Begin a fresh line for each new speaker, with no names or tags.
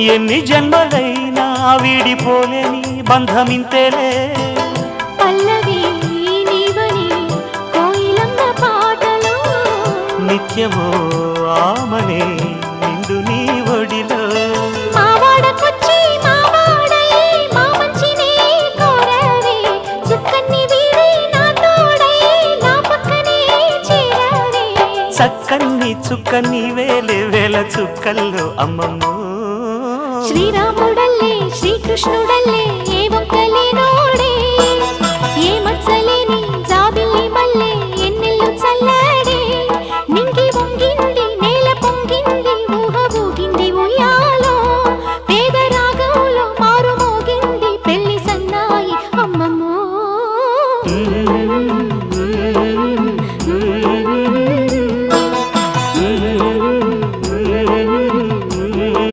ఎన్ని జన్మలైనా వీడిపోలేని బంధమింతేలే
పల్లవి నీవని కోయిలమ్మ పాటలో
నిత్యమో ఆమనే నిండు నీ ఒడిలో
మావాడకొచ్చి మావాడై మా మంచినే కోరవే చుక్కన్ని వీడి నా తోడై నా పక్కనే చేరవే
చక్కన్ని చుక్కన్ని వేలే వేల చుక్కల్లో అమ్మమ్మో
శ్రీరాముడల్లే శ్రీకృష్ణుడల్లే